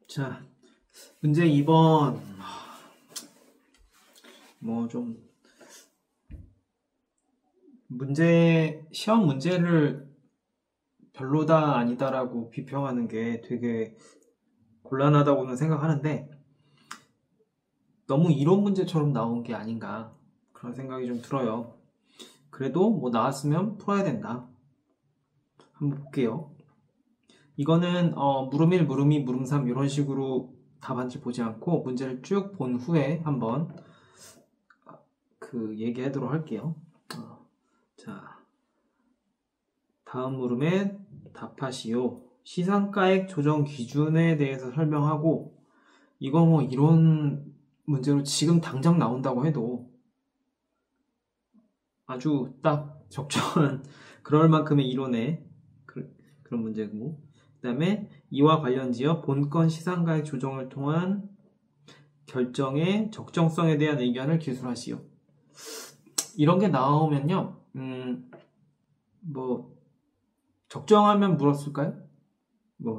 자, 문제 2번. 좀 시험 문제를 별로다 아니다라고 비평하는 게 되게 곤란하다고는 생각하는데 너무 이론 문제처럼 나온 게 아닌가 그런 생각이 좀 들어요. 그래도 나왔으면 풀어야 된다. 한번 볼게요. 이거는 물음 1, 물음 2, 물음 3 이런 식으로 답안지 보지 않고 문제를 쭉 본 후에 한번 얘기하도록 할게요. 자, 다음 물음에 답하시오. 시상가액 조정 기준에 대해서 설명하고, 이거 이론 문제로 지금 당장 나온다고 해도 아주 딱 적절한 그럴 만큼의 이론의 그런 문제고, 그 다음에 이와 관련지어 본건 시상가액 조정을 통한 결정의 적정성에 대한 의견을 기술하시오. 이런 게 나오면요, 적정하면 물었을까요?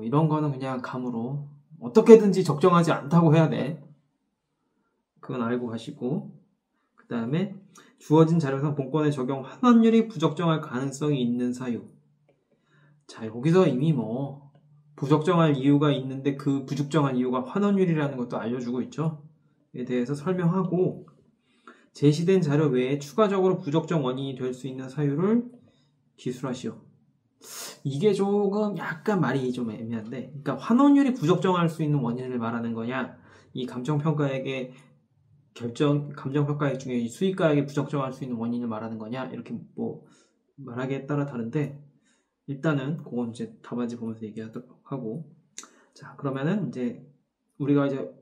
이런 거는 그냥 감으로 어떻게든지 적정하지 않다고 해야 돼. 그건 알고 가시고, 그 다음에 주어진 자료상 본건의 적용 환원율이 부적정할 가능성이 있는 사유. 자, 여기서 이미 부적정할 이유가 있는데 그 부적정한 이유가 환원율이라는 것도 알려주고 있죠. 에 대해서 설명하고, 제시된 자료 외에 추가적으로 부적정 원인이 될 수 있는 사유를 기술하시오. 이게 조금 약간 말이 좀 애매한데, 그러니까 환원율이 부적정할 수 있는 원인을 말하는 거냐, 이 감정평가액의 감정평가액 중에 수익가액이 부적정할 수 있는 원인을 말하는 거냐, 이렇게 말하기에 따라 다른데, 일단은 그건 이제 답안지 보면서 얘기하도록 하고, 자, 그러면은 이제 우리가 이제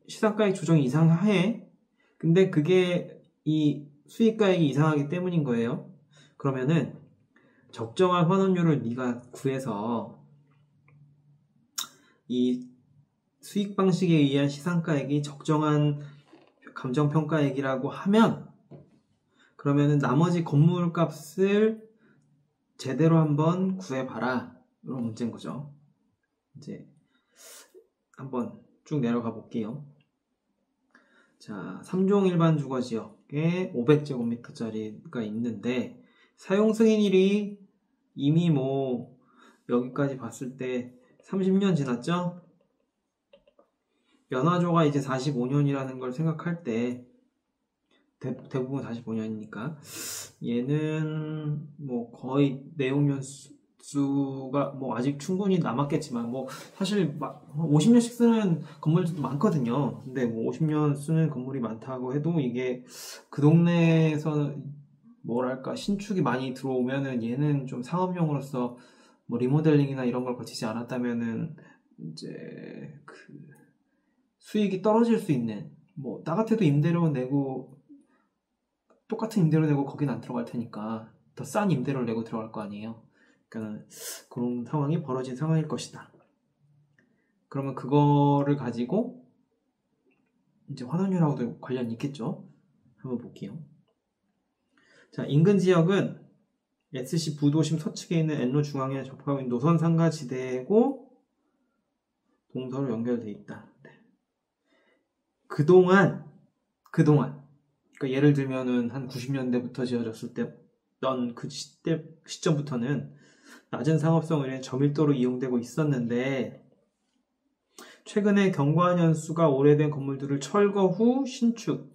시상가액 조정이 이상해. 근데 그게 이 수익가액이 이상하기 때문인 거예요. 그러면은 적정한 환원율을 네가 구해서 이 수익 방식에 의한 시상가액이 적정한 감정평가액이라고 하면, 그러면은 나머지 건물값을 제대로 한번 구해봐라, 이런 문제인 거죠. 이제 한번 쭉 내려가 볼게요. 자, 3종 일반 주거지역에 500제곱미터짜리가 있는데 사용 승인일이 이미 여기까지 봤을 때 30년 지났죠? 연화조가 이제 45년이라는 걸 생각할 때, 대부분 45년이니까 얘는 거의 내용년 수가 아직 충분히 남았겠지만 사실 50년씩 쓰는 건물들도 많거든요. 근데 50년 쓰는 건물이 많다고 해도 이게 그 동네에서 신축이 많이 들어오면은 얘는 좀 상업용으로서 리모델링이나 이런 걸 거치지 않았다면은 이제 수익이 떨어질 수 있는, 나 같아도 임대료 내고 똑같은 임대료 내고 거긴 안 들어갈 테니까 더 싼 임대료를 내고 들어갈 거 아니에요. 그러니까 그런 상황이 벌어진 상황일 것이다. 그러면 그거를 가지고 이제 환원율하고도 관련이 있겠죠. 한번 볼게요. 자, 인근 지역은 SC 부도심 서측에 있는 N로 중앙에 접하고 있는 노선 상가 지대고 동서로 연결되어 있다. 네. 그동안 그러니까 예를 들면은 한 90년대부터 지어졌을 때 그 시점부터는 낮은 상업성을 위해 저밀도로 이용되고 있었는데, 최근에 경과한 연수가 오래된 건물들을 철거 후 신축.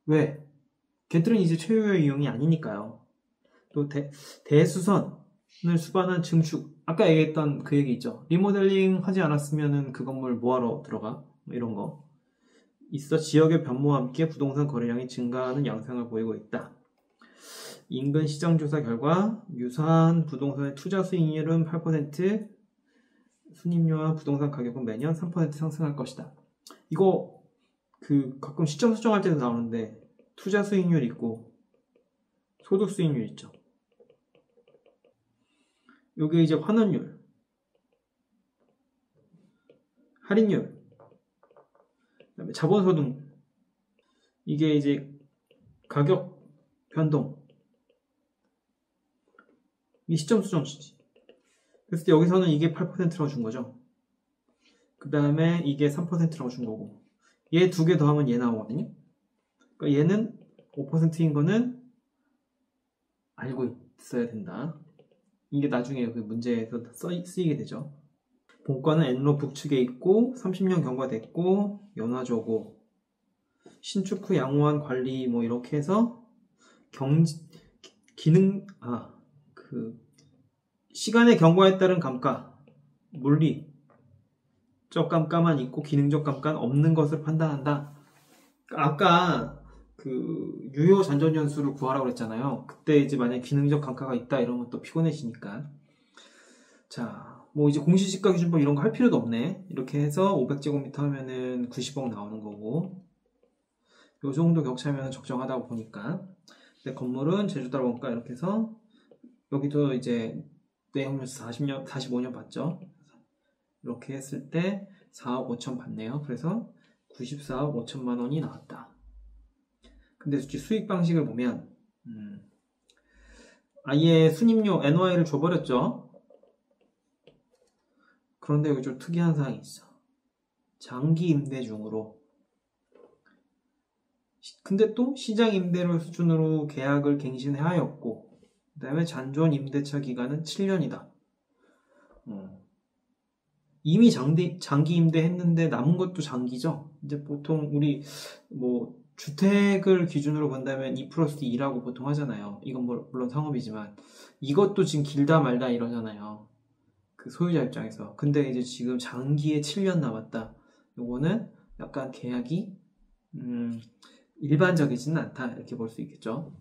왜? 걔들은 이제 최후의 이용이 아니니까요. 또 대수선을 수반한 증축. 아까 얘기했던 그 얘기 있죠. 리모델링 하지 않았으면은 그 건물 뭐하러 들어가? 이런 거 있어. 지역의 변모와 함께 부동산 거래량이 증가하는 양상을 보이고 있다. 인근 시장조사 결과 유사한 부동산의 투자 수익률은 8%, 순입률과 부동산 가격은 매년 3% 상승할 것이다. 이거 가끔 시점 수정할 때도 나오는데 투자 수익률 있고 소득 수익률 있죠. 요게 이제 환원율, 할인율, 그다음에 자본소득, 이게 이제 가격 변동, 이 시점 수정치지. 그래서 여기서는 이게 8%라고 준 거죠. 그 다음에 이게 3%라고 준 거고, 얘 두 개 더하면 얘 나오거든요. 그러니까 얘는 5%인 거는 알고 있어야 된다. 이게 나중에 그 문제에서 쓰이게 되죠. 본과는 엔로 북측에 있고 30년 경과됐고 연화조고 신축 후 양호한 관리 뭐 이렇게 해서 기능 시간의 경과에 따른 감가 물리적 감가만 있고 기능적 감가는 없는 것을 판단한다. 아까 그 유효 잔존 연수를 구하라고 그랬잖아요. 그때 이제 만약에 기능적 감가가 있다 이러면 또 피곤해지니까. 자, 뭐 이제 공시지가 기준법 이런 거 할 필요도 없네. 이렇게 해서 500제곱미터 하면은 90억 나오는 거고, 요 정도 격차면 적정하다고 보니까. 근데 건물은 제주도 원가 이렇게 해서 여기도 이제 내용연수 45년 봤죠. 이렇게 했을 때 4억 5천 받네요. 그래서 94억 5천만 원이 나왔다. 근데 수익 방식을 보면 아예 순입료 NOI를 줘버렸죠. 그런데 여기 좀 특이한 사항이 있어. 장기 임대 중으로. 근데 또 시장 임대료 수준으로 계약을 갱신하였고, 그 다음에 잔존 임대차 기간은 7년이다. 이미 장기 임대 했는데 남은 것도 장기죠. 이제 보통 우리 뭐 주택을 기준으로 본다면 2+2라고 보통 하잖아요. 이건 물론 상업이지만 이것도 지금 길다 말다 이러잖아요. 그 소유자 입장에서. 근데 이제 지금 장기에 7년 남았다. 요거는 약간 계약이 일반적이지는 않다 이렇게 볼 수 있겠죠.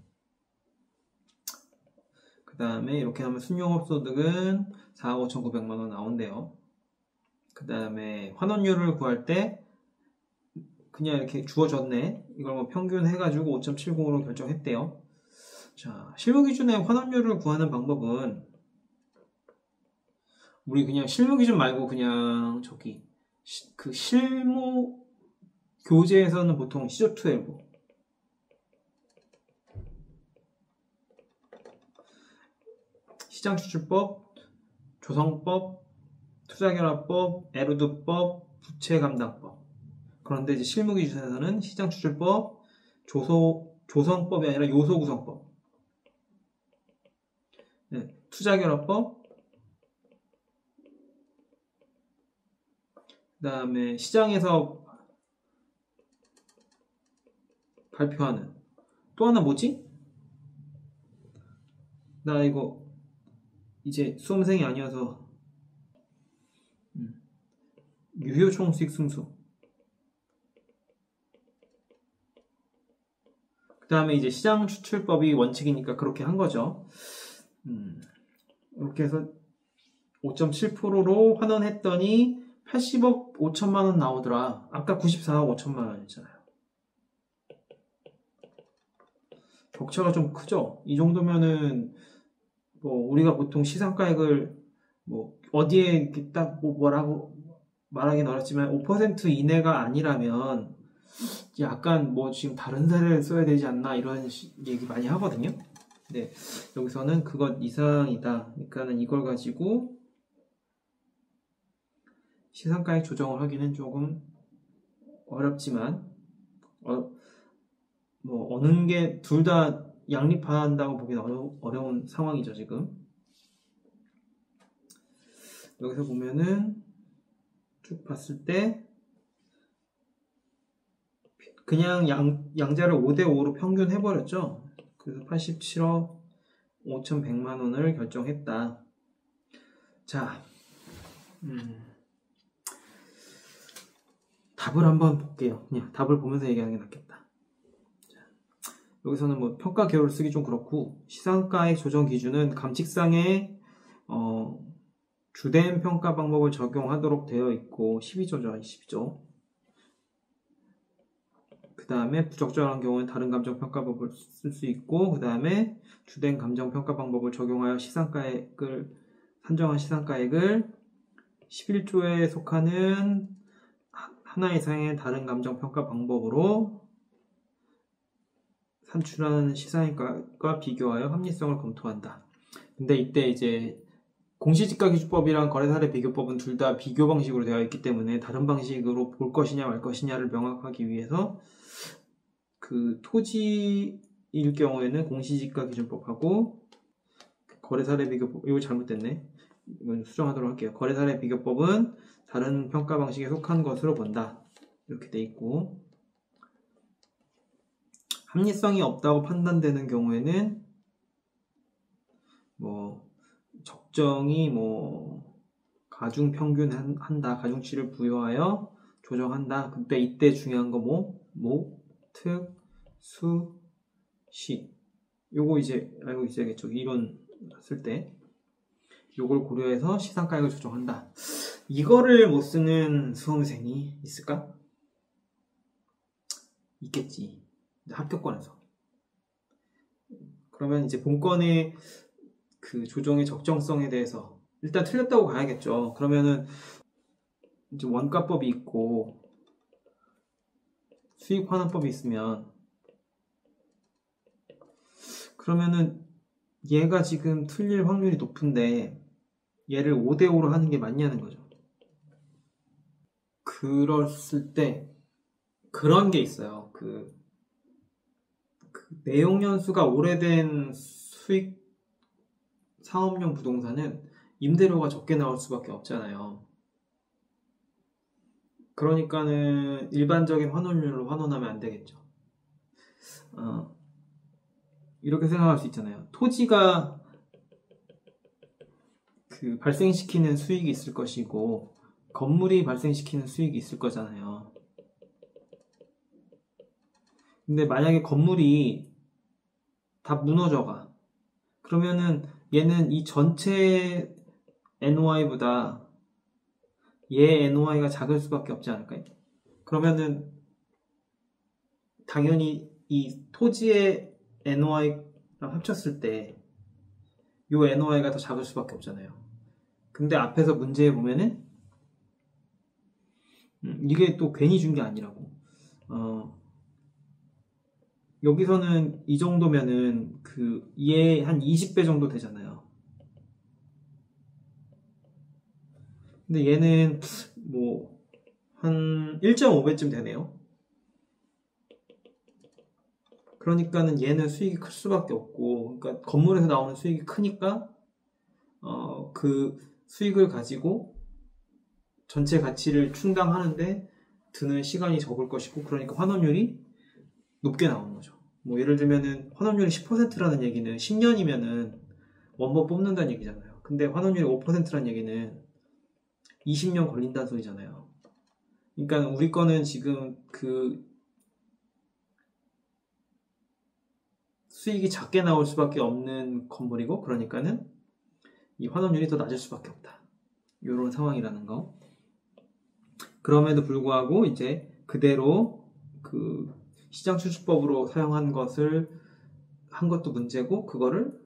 그 다음에 이렇게 하면 순용업소득은 4억 5,900만 원 나온대요. 그 다음에 환원율을 구할 때 그냥 이렇게 주어졌네. 이걸 뭐 평균 해가지고 5.70으로 결정했대요. 자, 실무 기준의 환원율을 구하는 방법은 우리 그냥 실무 기준 말고 그냥 저기 그 실무 교재에서는 보통 시조2L 시장추출법, 조성법, 투자결합법, 에루드법, 부채감당법. 그런데 이제 실무기준에서는 시장추출법, 조성법이 아니라 요소구성법, 네, 투자결합법, 그 다음에 시장에서 발표하는 또 하나 뭐지? 나 이거 이제 수험생이 아니어서 유효 총수익 승수. 그 다음에 이제 시장 추출법이 원칙이니까 그렇게 한 거죠. 이렇게 해서 5.7%로 환원했더니 80억 5천만 원 나오더라. 아까 94억 5천만 원이잖아요. 격차가 좀 크죠? 이 정도면은 뭐 우리가 보통 시상가액을 뭐 어디에 이렇게 딱 뭐 뭐라고 말하긴 어렵지만 5% 이내가 아니라면 약간 뭐 지금 다른 사례를 써야 되지 않나 이런 얘기 많이 하거든요. 근데 여기서는 그것 이상이다. 그러니까는 이걸 가지고 시상가액 조정을 하기는 조금 어렵지만 뭐 어느 게 둘 다 양립한다고 보기는 어려운 상황이죠 지금. 여기서 보면은 쭉 봤을 때 그냥 양자를 5대5로 평균 해버렸죠. 그래서 87억 5,100만 원을 결정했다. 자, 답을 한번 볼게요. 그냥 답을 보면서 얘기하는 게 낫겠다. 자, 여기서는 뭐 평가 개요를 쓰기 좀 그렇고 시상가액 조정 기준은 감칙상의 주된 평가 방법을 적용하도록 되어 있고 12조죠. 12조. 그 다음에 부적절한 경우는 다른 감정평가법을 쓸 수 있고 그 다음에 주된 감정평가 방법을 적용하여 시상가액을 산정한 시상가액을 11조에 속하는 하나 이상의 다른 감정평가 방법으로 산출한 시상가액과 비교하여 합리성을 검토한다. 근데 이때 이제 공시지가기준법이랑 거래사례 비교법은 둘 다 비교 방식으로 되어 있기 때문에 다른 방식으로 볼 것이냐 말 것이냐를 명확하기 위해서 그 토지일 경우에는 공시지가기준법하고 거래사례 비교법, 이거 잘못됐네. 이건 수정하도록 할게요. 거래사례 비교법은 다른 평가 방식에 속한 것으로 본다. 이렇게 돼 있고, 합리성이 없다고 판단되는 경우에는 뭐 적정히 뭐 가중 평균 한다, 가중치를 부여하여 조정한다. 근데 이때 중요한 거 목, 특, 수, 시. 요거 이제 알고 있어야겠죠. 이론 쓸 때. 요걸 고려해서 시상가액을 조정한다. 이거를 못 쓰는 수험생이 있을까? 있겠지. 합격권에서. 그러면 이제 본권의 그 조정의 적정성에 대해서 일단 틀렸다고 가야겠죠. 그러면은 이제 원가법이 있고 수익 환원법이 있으면 그러면은 얘가 지금 틀릴 확률이 높은데 얘를 5대5로 하는 게 맞냐는 거죠. 그랬을 때 그런 게 있어요. 그 내용 연수가 오래된 수익 사업용 부동산은 임대료가 적게 나올 수밖에 없잖아요. 그러니까는 일반적인 환원율로 환원하면 안 되겠죠. 이렇게 생각할 수 있잖아요. 토지가 그 발생시키는 수익이 있을 것이고 건물이 발생시키는 수익이 있을 거잖아요. 근데 만약에 건물이 다 무너져가. 그러면은 얘는 이 전체 NOI보다 얘 NOI가 작을 수밖에 없지 않을까요? 그러면은 당연히 이 토지의 NOI랑 합쳤을 때 이 NOI가 더 작을 수밖에 없잖아요. 근데 앞에서 문제에 보면은 이게 또 괜히 준 게 아니라고. 여기서는 이 정도면은 그 얘 한 20배 정도 되잖아요. 근데 얘는 뭐 한 1.5배쯤 되네요. 그러니까는 얘는 수익이 클 수밖에 없고, 그러니까 건물에서 나오는 수익이 크니까 그 수익을 가지고 전체 가치를 충당하는데 드는 시간이 적을 것이고, 그러니까 환원율이 높게 나오는 거죠. 뭐 예를 들면은 환원율이 10%라는 얘기는 10년이면은 원본 뽑는다는 얘기잖아요. 근데 환원율이 5%라는 얘기는 20년 걸린다는 소리잖아요. 그러니까 우리 거는 지금 그 수익이 작게 나올 수밖에 없는 건물이고, 그러니까는 이 환원율이 더 낮을 수밖에 없다. 이런 상황이라는 거. 그럼에도 불구하고 이제 그대로 그 시장추출법으로 사용한 것을 한 것도 문제고, 그거를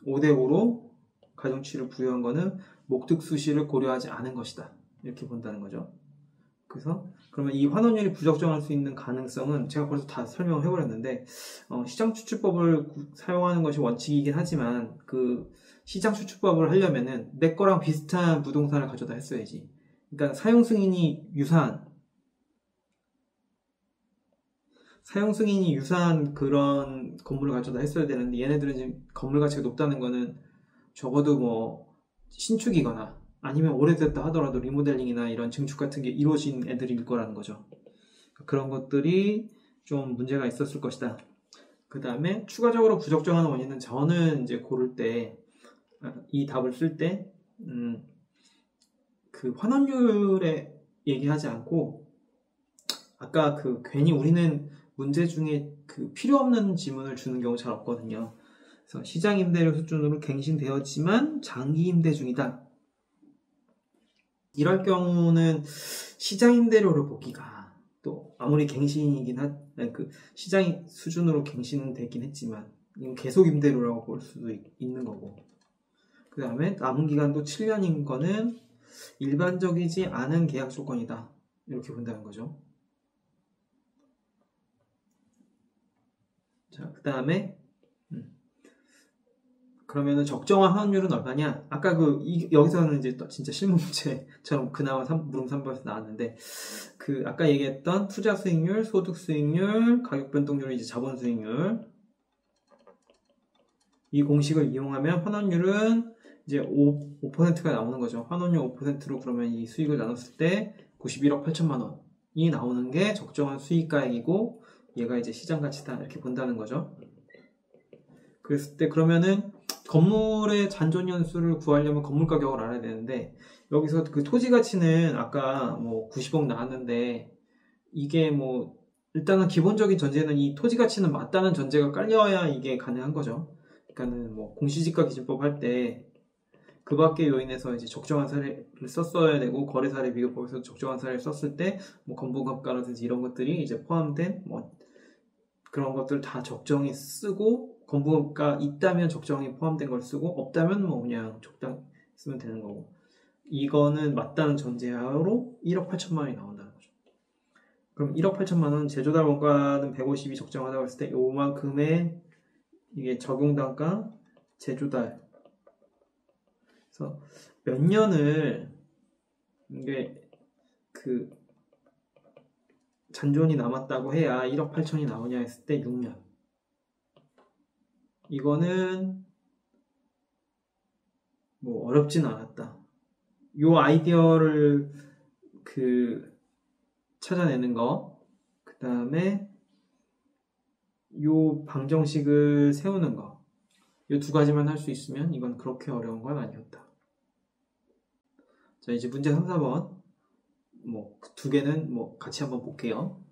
5대5로 가중치를 부여한 거는 목득수시를 고려하지 않은 것이다. 이렇게 본다는 거죠. 그래서 그러면 이 환원율이 부적정할 수 있는 가능성은 제가 벌써 다 설명을 해버렸는데, 시장추출법을 사용하는 것이 원칙이긴 하지만 그 시장추출법을 하려면은 내 거랑 비슷한 부동산을 가져다 했어야지. 그러니까 사용 승인이 유사한 그런 건물을 가져다 했어야 되는데, 얘네들은 지금 건물 가치가 높다는 거는 적어도 뭐 신축이거나 아니면 오래됐다 하더라도 리모델링이나 이런 증축 같은 게 이루어진 애들일 거라는 거죠. 그런 것들이 좀 문제가 있었을 것이다. 그 다음에 추가적으로 부적정한 원인은 저는 이제 고를 때, 이 답을 쓸 때, 그 환원율에 얘기하지 않고, 아까 그 괜히 우리는 문제 중에 그 필요 없는 지문을 주는 경우 잘 없거든요. 그래서 시장 임대료 수준으로 갱신되었지만 장기 임대 중이다. 이럴 경우는 시장 임대료를 보기가 또 아무리 갱신이긴 그 시장 수준으로 갱신되긴 했지만 이건 계속 임대료라고 볼 수도 있는 거고. 그 다음에 남은 기간도 7년인 거는 일반적이지 않은 계약 조건이다. 이렇게 본다는 거죠. 자, 그 다음에 그러면은 적정한 환원율은 얼마냐? 아까 여기서는 이제 또 진짜 실무 문제처럼 그나마 물음 3번에서 나왔는데, 아까 얘기했던 투자 수익률, 소득 수익률, 가격 변동률, 이제 자본 수익률. 이 공식을 이용하면 환원율은 이제 5%가 나오는 거죠. 환원율 5%로 그러면 이 수익을 나눴을 때 91억 8천만 원이 나오는 게 적정한 수익가액이고, 얘가 이제 시장가치다 이렇게 본다는 거죠. 그랬을 때 그러면은 건물의 잔존연수를 구하려면 건물 가격을 알아야 되는데, 여기서 그 토지 가치는 아까 뭐 90억 나왔는데, 이게 뭐 일단은 기본적인 전제는 이 토지 가치는 맞다는 전제가 깔려야 이게 가능한 거죠. 그러니까는 뭐 공시지가 기준법 할 때 그 밖의 요인에서 이제 적정한 사례를 썼어야 되고, 거래사례 비교법에서 적정한 사례를 썼을 때 뭐 건보감가라든지 이런 것들이 이제 포함된 뭐 그런 것들 다 적정히 쓰고, 건보가 있다면 적정히 포함된 걸 쓰고, 없다면 뭐 그냥 적당히 쓰면 되는 거고, 이거는 맞다는 전제하로 1억 8천만 원이 나온다는 거죠. 그럼 1억 8천만 원, 제조달 원가는 150이 적정하다고 했을 때 요만큼의 이게 적용단가 제조달, 그래서 몇 년을 이게 잔존이 남았다고 해야 1억 8천이 나오냐 했을 때 6년. 이거는 뭐 어렵진 않았다. 요 아이디어를 찾아내는 거, 그 다음에 요 방정식을 세우는 거, 요 두 가지만 할 수 있으면 이건 그렇게 어려운 건 아니었다. 자, 이제 문제 3, 4번 뭐 두 개는 뭐 같이 한번 볼게요.